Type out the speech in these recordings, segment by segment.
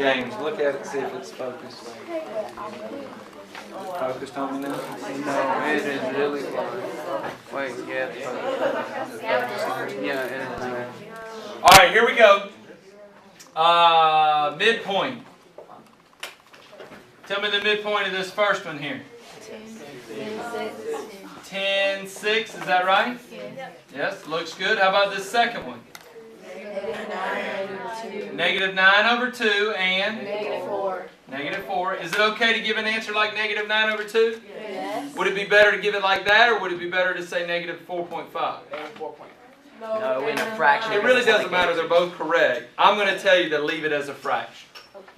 James, look at it and see if it's focused. Focused on me now? No, it is really wait, yeah, it's focused. Yeah, it is now. All right, here we go. Midpoint. Tell me the midpoint of this first one here. 10, 6, is that right? Yes, looks good. How about this second one? Negative 9 over 2 and? Negative 4. Negative 4. Is it okay to give an answer like negative 9 over 2? Yes. Would it be better to give it like that, or would it be better to say negative 4.5? No, in a fraction. It really doesn't matter. They're both correct. I'm going to tell you to leave it as a fraction.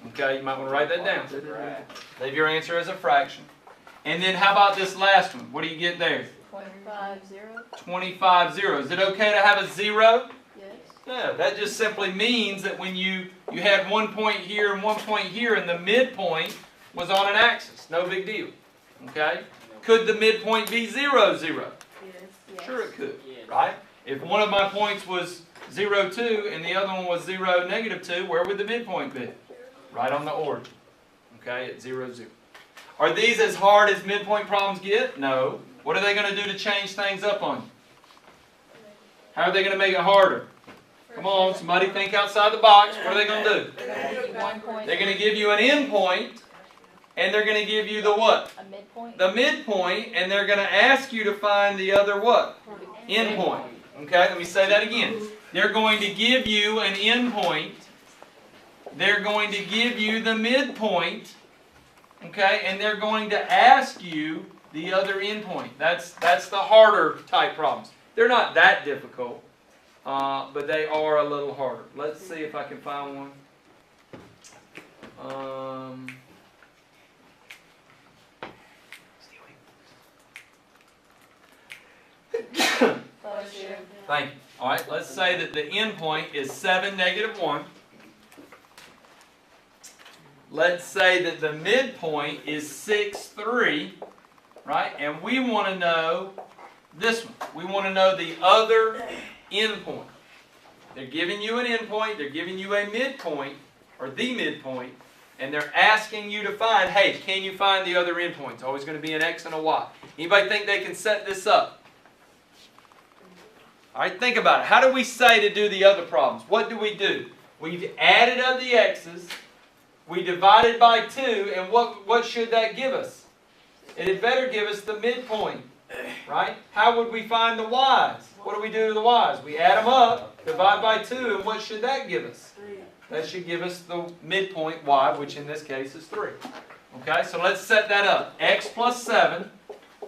Okay, you might want to write that down. Leave your answer as a fraction. And then how about this last one? What do you get there? 25, 0. 25, 0. Is it okay to have a 0? Yes. Yeah, that just simply means that when you had 1 point here and 1 point here, and the midpoint was on an axis. No big deal. Okay? Could the midpoint be 0, 0? Yes. Sure it could, right? If one of my points was 0, 2, and the other one was 0, negative 2, where would the midpoint be? Right on the origin. Okay, at 0, 0. Are these as hard as midpoint problems get? No. What are they going to do to change things up on you? How are they going to make it harder? Come on, somebody think outside the box. What are they going to do? They're going to give you an endpoint, and they're going to give you the what? A midpoint. The midpoint, and they're going to ask you to find the other what? Endpoint. Okay, let me say that again. They're going to give you an endpoint. They're going to give you the midpoint. Okay, and they're going to ask you the other endpoint. That's the harder type problems. They're not that difficult, but they are a little harder. Let's see if I can find one. Thank you. All right, let's say that the endpoint is 7, negative 1. Let's say that the midpoint is 6, 3, right? And we want to know this one. We want to know the other endpoint. They're giving you an endpoint, they're giving you a midpoint, or the midpoint, and they're asking you to find, hey, can you find the other endpoint? It's always going to be an X and a Y. Anybody think they can set this up? All right, think about it. How do we say to do the other problems? What do? We've added up the X's. We divided by 2, and what should that give us? It had better give us the midpoint, right? How would we find the Y's? What do we do to the Y's? We add them up, divide by 2, and what should that give us? That should give us the midpoint Y, which in this case is 3. Okay, so let's set that up. X plus 7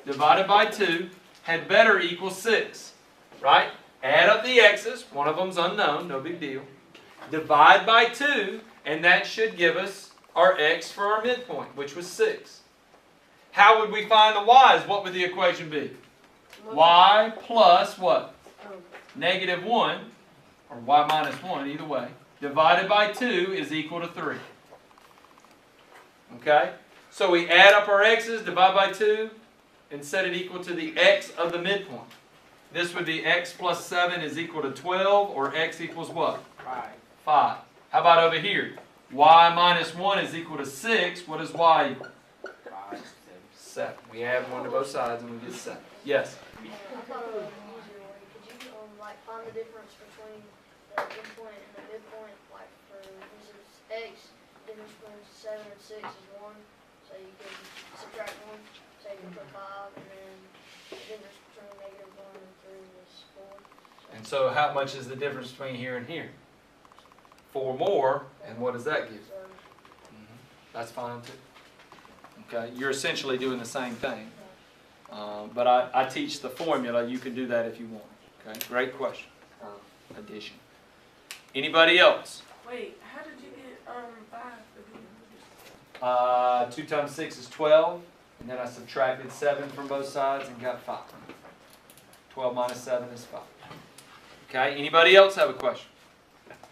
divided by 2 had better equal 6, right? Add up the X's, one of them's unknown, no big deal. Divide by 2, and that should give us our X for our midpoint, which was 6. How would we find the Y's? What would the equation be? Y plus what? Negative 1, or Y minus 1, either way, divided by 2 is equal to 3. Okay? So we add up our X's, divide by 2, and set it equal to the X of the midpoint. This would be X plus 7 is equal to 12, or X equals what? 5. How about over here? Y minus 1 is equal to 6. What does Y equal? 7. We add 1 to both sides and we get 7. Yes? I thought it would be an easier way. Could you find the difference between the endpoint and the midpoint? Like for instance, X, the difference between 7 and 6 is 1. So you can subtract 1, so you can put 5, and then the difference between negative 1 and 3 is 4. And so how much is the difference between here and here? 4 more, and what does that give? That's fine too. Okay, you're essentially doing the same thing. But I teach the formula. You can do that if you want. Okay, great question. Addition. Anybody else? Wait, how did you get 5 again? 2 times 6 is 12, and then I subtracted 7 from both sides and got 5. 12 minus 7 is 5. Okay, anybody else have a question?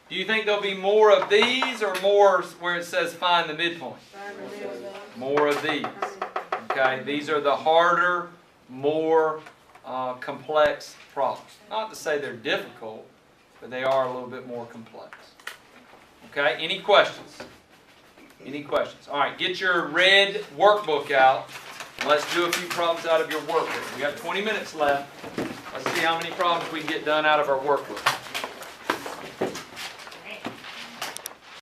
Do you think there'll be more of these or more where it says find the midpoint? More of these. Okay, these are the harder, more complex problems. Not to say they're difficult, but they are a little bit more complex. Okay, any questions? Any questions? All right, get your red workbook out. Let's do a few problems out of your workbook. We got 20 minutes left. Let's see how many problems we can get done out of our workbook.